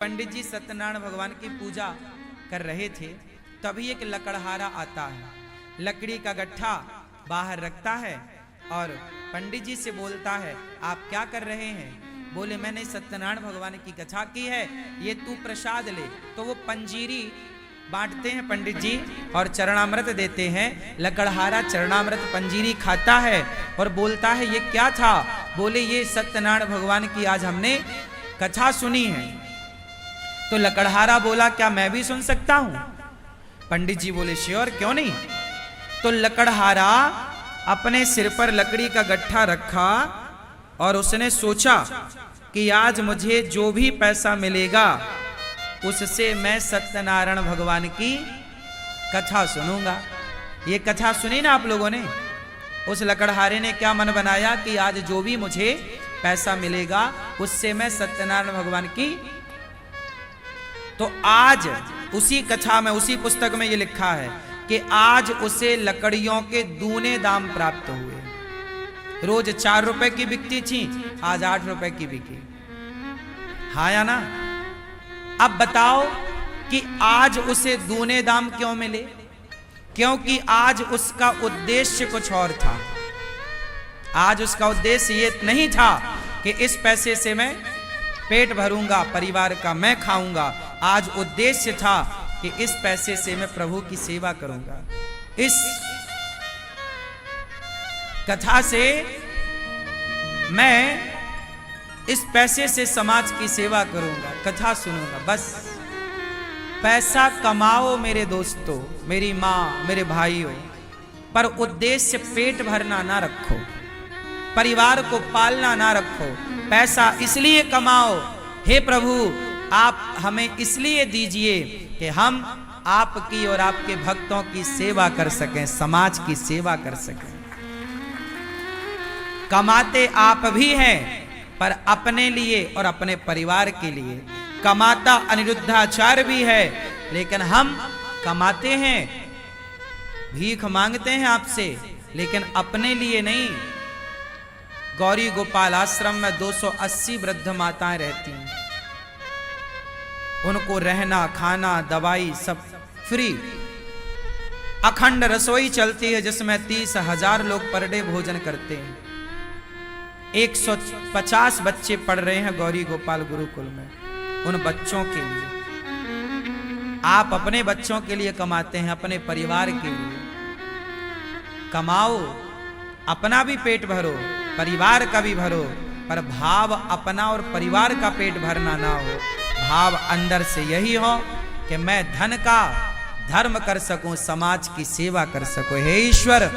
पंडित जी सत्यनारायण भगवान की पूजा कर रहे थे, तभी एक लकड़हारा आता है, लकड़ी का गट्ठा बाहर रखता है और पंडित जी से बोलता है, आप क्या कर रहे हैं? बोले, मैंने सत्यनारायण भगवान की कथा की है, ये तू प्रसाद ले। तो वो पंजीरी बांटते हैं पंडित जी और चरणामृत देते हैं। लकड़हारा चरणामृत पंजीरी खाता है और बोलता है, ये क्या था? बोले, ये सत्यनारायण भगवान की आज हमने कथा सुनी है। तो लकड़हारा बोला, क्या मैं भी सुन सकता हूं? पंडित जी बोले, श्योर, क्यों नहीं। तो लकड़हारा अपने सिर पर लकड़ी का गट्ठा रखा और उसने सोचा कि आज मुझे जो भी पैसा मिलेगा उससे मैं सत्यनारायण भगवान की कथा सुनूंगा। ये कथा सुनी ना आप लोगों ने? उस लकड़हारे ने क्या मन बनाया कि आज जो भी मुझे पैसा मिलेगा उससे मैं सत्यनारायण भगवान की। तो आज उसी कथा में, उसी पुस्तक में ये लिखा है कि आज उसे लकड़ियों के दूने दाम प्राप्त हुए। रोज 4 रुपए की बिकती थी, आज 8 रुपए की बिकी। हाँ या ना? अब बताओ कि आज उसे दूने दाम क्यों मिले? क्योंकि आज उसका उद्देश्य कुछ और था। आज उसका उद्देश्य ये नहीं था कि इस पैसे से मैं पेट भरूंगा, परिवार का मैं खाऊंगा। आज उद्देश्य था कि इस पैसे से मैं प्रभु की सेवा करूंगा। इस कथा से मैं इस पैसे से समाज की सेवा करूंगा, कथा सुनूंगा। बस पैसा कमाओ मेरे दोस्तों, मेरी मां, मेरे भाइयों, पर उद्देश्य पेट भरना ना रखो, परिवार को पालना ना रखो। पैसा इसलिए कमाओ, हे प्रभु आप हमें इसलिए दीजिए कि हम आपकी और आपके भक्तों की सेवा कर सकें, समाज की सेवा कर सकें। कमाते आप भी हैं, पर अपने लिए और अपने परिवार के लिए। कमाता अनिरुद्धाचार्य भी है, लेकिन हम कमाते हैं, भीख मांगते हैं आपसे, लेकिन अपने लिए नहीं। गौरी गोपाल आश्रम में 280 वृद्ध माताएं रहती हैं, उनको रहना, खाना, दवाई सब फ्री। अखंड रसोई चलती है जिसमें 30,000 लोग पर डे भोजन करते हैं। 150 बच्चे पढ़ रहे हैं गौरी गोपाल गुरुकुल में। उन बच्चों के लिए आप अपने बच्चों के लिए कमाते हैं, अपने परिवार के लिए कमाओ, अपना भी पेट भरो, परिवार का भी भरो, पर भाव अपना और परिवार का पेट भरना ना हो। भाव अंदर से यही हो कि मैं धन का धर्म कर सकूं, समाज की सेवा कर सकूं। हे ईश्वर,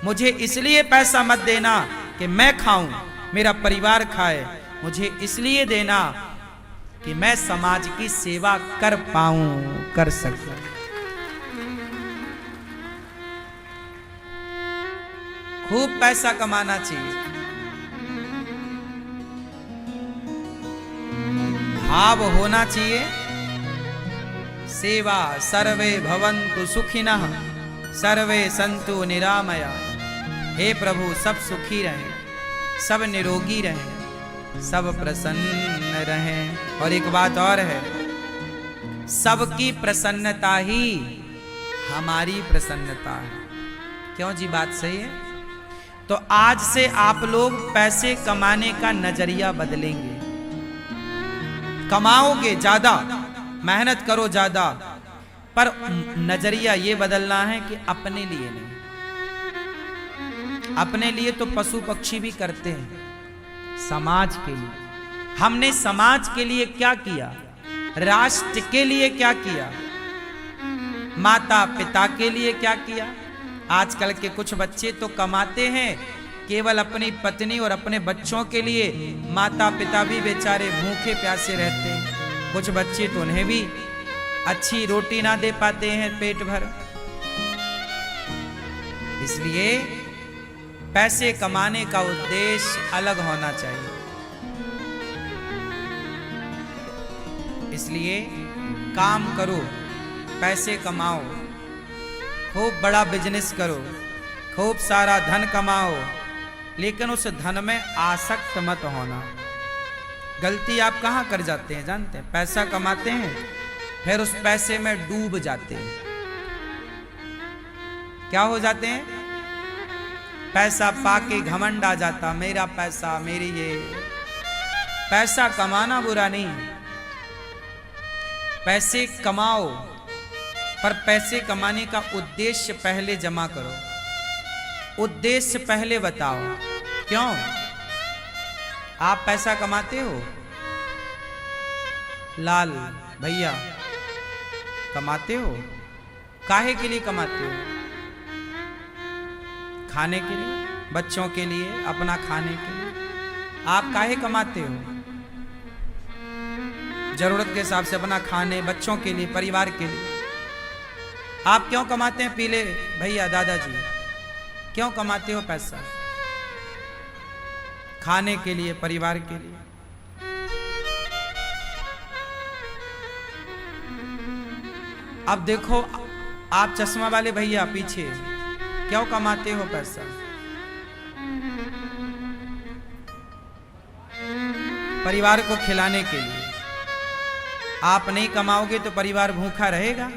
मुझे इसलिए पैसा मत देना कि मैं खाऊं, मेरा परिवार खाए, मुझे इसलिए देना कि मैं समाज की सेवा कर पाऊं, कर सकूं। खूब पैसा कमाना चाहिए, भाव होना चाहिए। सेवा सर्वे भवन्तु सुखिनः सर्वे सन्तु निरामया। हे प्रभु, सब सुखी रहें, सब निरोगी रहें, सब प्रसन्न रहें। और एक बात और है, सबकी प्रसन्नता ही हमारी प्रसन्नता है। क्यों जी? बात सही है। तो आज से आप लोग पैसे कमाने का नजरिया बदलेंगे। कमाओगे ज्यादा, मेहनत करो ज्यादा, पर नजरिया ये बदलना है कि अपने लिए नहीं। अपने लिए तो पशु पक्षी भी करते हैं, समाज के लिए। हमने समाज के लिए क्या किया? राष्ट्र के लिए क्या किया? माता पिता के लिए क्या किया? आजकल के कुछ बच्चे तो कमाते हैं केवल अपनी पत्नी और अपने बच्चों के लिए, माता पिता भी बेचारे भूखे प्यासे रहते हैं। कुछ बच्चे तो उन्हें भी अच्छी रोटी ना दे पाते हैं पेट भर। इसलिए पैसे कमाने का उद्देश्य अलग होना चाहिए। इसलिए काम करो, पैसे कमाओ, खूब बड़ा बिजनेस करो, खूब सारा धन कमाओ, लेकिन उस धन में आसक्त मत होना। गलती आप कहाँ कर जाते हैं जानते हैं? पैसा कमाते हैं, फिर उस पैसे में डूब जाते हैं। क्या हो जाते हैं? पैसा पाके घमंड आ जाता, मेरा पैसा, मेरी ये। पैसा कमाना बुरा नहीं, पैसे कमाओ, पर पैसे कमाने का उद्देश्य पहले जमा करो। उद्देश्य पहले बताओ। क्यों आप पैसा कमाते हो? लाल भैया कमाते हो? काहे के लिए कमाते हो? खाने के लिए, बच्चों के लिए, अपना खाने के लिए। आप काहे कमाते हो? जरूरत के हिसाब से अपना खाने, बच्चों के लिए, परिवार के लिए। आप क्यों कमाते हैं पीले भैया, दादाजी? क्यों कमाते हो पैसा? खाने के लिए, परिवार के लिए। अब देखो आप चश्मा वाले भैया पीछे, क्यों कमाते हो पैसा? परिवार को खिलाने के लिए। आप नहीं कमाओगे तो परिवार भूखा रहेगा।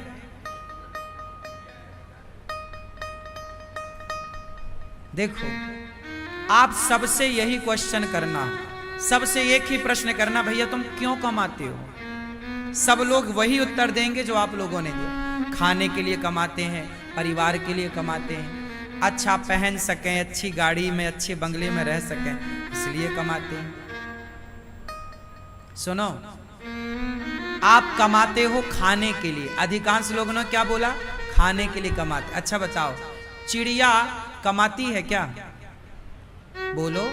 देखो आप सबसे यही क्वेश्चन करना, सबसे एक ही प्रश्न करना, भैया तुम क्यों कमाते हो? सब लोग वही उत्तर देंगे जो आप लोगों ने दिया। खाने के लिए कमाते हैं, परिवार के लिए कमाते हैं, अच्छा पहन सकें, अच्छी गाड़ी में, अच्छे बंगले में रह सकें, इसलिए कमाते हैं। सुनो, आप कमाते हो खाने के लिए। अधिकांश लोगों ने क्या बोला? खाने के लिए कमाते। अच्छा बताओ, चिड़िया कमाती है क्या? बोलो,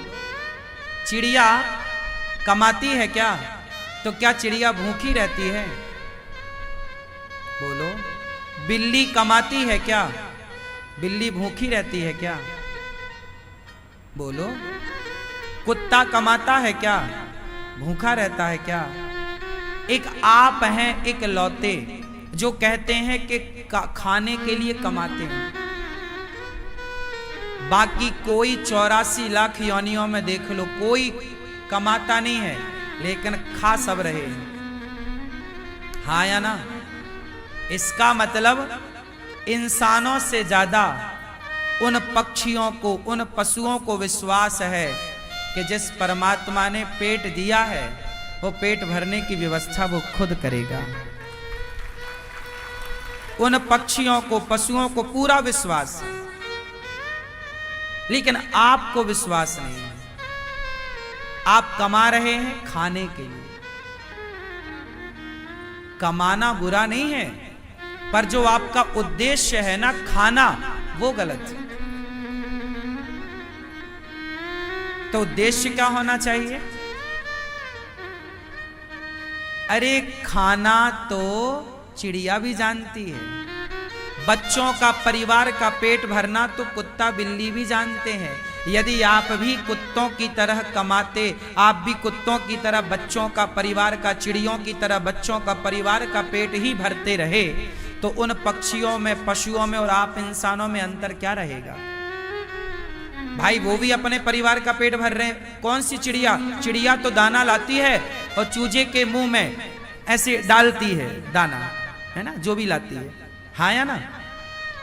चिड़िया कमाती है क्या? तो क्या चिड़िया भूखी रहती है? बोलो, बिल्ली कमाती है क्या? बिल्ली भूखी रहती है क्या? बोलो, कुत्ता कमाता है क्या? भूखा रहता है क्या? एक आप हैं एक लौते जो कहते हैं कि खाने के लिए कमाते हैं। बाकी कोई 84 लाख योनियों में देख लो, कोई कमाता नहीं है, लेकिन खा सब रहे हैं। हाँ या ना? इसका मतलब इंसानों से ज्यादा उन पक्षियों को, उन पशुओं को विश्वास है कि जिस परमात्मा ने पेट दिया है वो पेट भरने की व्यवस्था वो खुद करेगा। उन पक्षियों को, पशुओं को पूरा विश्वास है, लेकिन आपको विश्वास नहीं है। आप कमा रहे हैं खाने के लिए। कमाना बुरा नहीं है, पर जो आपका उद्देश्य है ना खाना, वो गलत है। तो उद्देश्य क्या होना चाहिए? अरे खाना तो चिड़िया भी जानती है, बच्चों का, परिवार का पेट भरना तो कुत्ता बिल्ली भी जानते हैं। यदि आप भी कुत्तों की तरह कमाते, आप भी कुत्तों की तरह बच्चों का, परिवार का, चिड़ियों की तरह बच्चों का, परिवार का पेट ही भरते रहे, तो उन पक्षियों में, पशुओं में और आप इंसानों में अंतर क्या रहेगा? भाई वो भी अपने परिवार का पेट भर रहे हैं। कौन सी चिड़िया? चिड़िया तो दाना लाती है और चूजे के मुंह में ऐसे डालती है दाना, है ना, जो भी लाती है। हाँ या ना?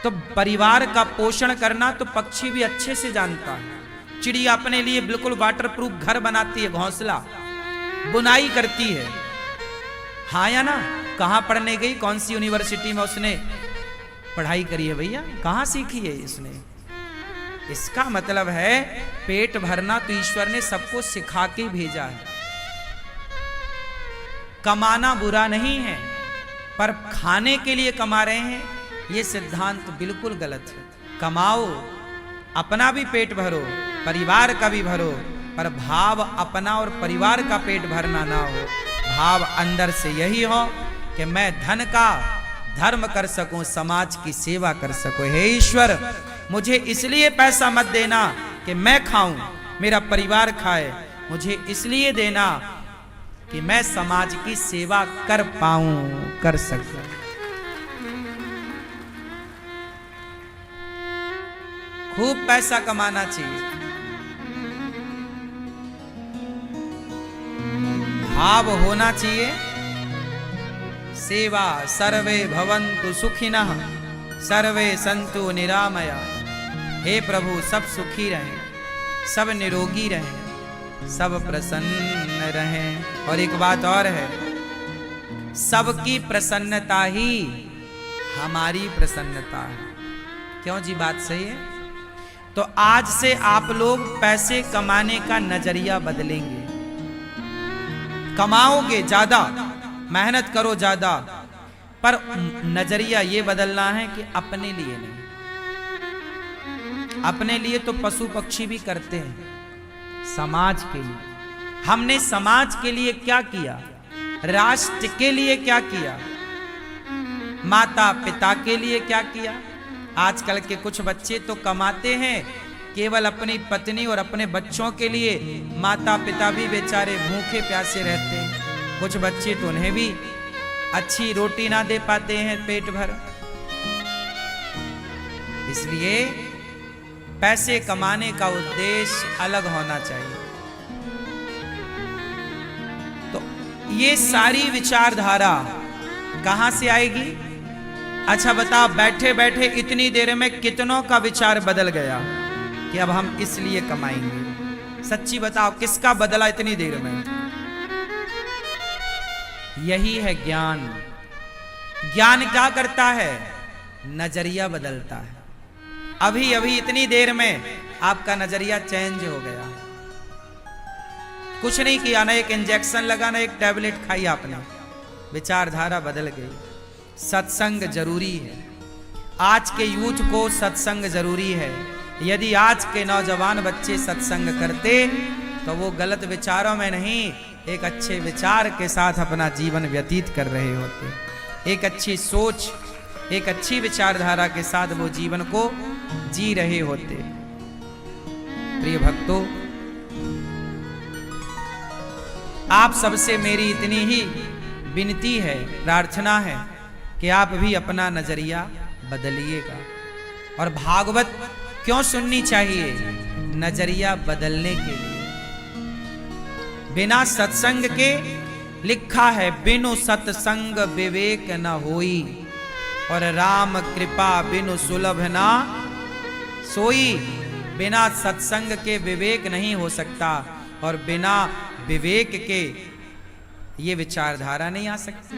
तो परिवार का पोषण करना तो पक्षी भी अच्छे से जानता है। चिड़िया अपने लिए बिल्कुल वाटरप्रूफ घर बनाती है, घोंसला, बुनाई करती है। हाँ या ना? कहाँ पढ़ने गई, कौन सी यूनिवर्सिटी में उसने पढ़ाई करी है भैया? कहाँ सीखी है इसने? इसका मतलब है पेट भरना तो ईश्वर ने सबको सिखा के भेजा है। कमाना बुरा नहीं है, पर खाने के लिए कमा रहे हैं, ये सिद्धांत बिल्कुल गलत है। कमाओ, अपना भी पेट भरो, परिवार का भी भरो, पर भाव अपना और परिवार का पेट भरना ना हो। भाव अंदर से यही हो कि मैं धन का धर्म कर सकूं, समाज की सेवा कर सकूं। हे ईश्वर, मुझे इसलिए पैसा मत देना कि मैं खाऊं, मेरा परिवार खाए, मुझे इसलिए देना कि मैं समाज की सेवा कर पाऊं, कर सकूं। खूब पैसा कमाना चाहिए। भाव होना चाहिए, सेवा सर्वे भवन्तु सुखिनः सर्वे सन्तु निरामया। हे प्रभु, सब सुखी रहें, सब निरोगी रहें, सब प्रसन्न रहें। और एक बात और है, सबकी प्रसन्नता ही हमारी प्रसन्नता है। क्यों जी, बात सही है? तो आज से आप लोग पैसे कमाने का नजरिया बदलेंगे। कमाओगे ज्यादा, मेहनत करो ज्यादा, पर नजरिया ये बदलना है कि अपने लिए नहीं। अपने लिए तो पशु पक्षी भी करते हैं, समाज के लिए। हमने समाज के लिए क्या किया? राष्ट्र के लिए क्या किया? माता पिता के लिए क्या किया? आजकल के कुछ बच्चे तो कमाते हैं केवल अपनी पत्नी और अपने बच्चों के लिए, माता पिता भी बेचारे भूखे प्यासे रहते हैं। कुछ बच्चे तो उन्हें भी अच्छी रोटी ना दे पाते हैं पेट भर। इसलिए पैसे कमाने का उद्देश्य अलग होना चाहिए। तो ये सारी विचारधारा कहां से आएगी? अच्छा बताओ, बैठे बैठे इतनी देर में कितनों का विचार बदल गया कि अब हम इसलिए कमाएंगे? सच्ची बताओ, किसका बदला इतनी देर में? यही है ज्ञान। ज्ञान क्या करता है? नजरिया बदलता है। अभी अभी इतनी देर में आपका नजरिया चेंज हो गया। कुछ नहीं किया, ना एक इंजेक्शन लगा, ना एक टैबलेट खाई आपने, विचारधारा बदल गई। सत्संग जरूरी है। आज के यूथ को सत्संग जरूरी है। यदि आज के नौजवान बच्चे सत्संग करते तो वो गलत विचारों में नहीं, एक अच्छे विचार के साथ अपना जीवन व्यतीत कर रहे होते। एक अच्छी सोच, एक अच्छी विचारधारा के साथ वो जीवन को जी रहे होते। प्रिय भक्तों, आप सबसे मेरी इतनी ही विनती है, प्रार्थना है कि आप भी अपना नजरिया बदलिएगा। और भागवत क्यों सुननी चाहिए? नजरिया बदलने के लिए। बिना सत्संग के लिखा है, बिनु सत्संग विवेक न होई, और राम कृपा बिनु सुलभ ना सोई। बिना सत्संग के विवेक नहीं हो सकता, और बिना विवेक के ये विचारधारा नहीं आ सकती।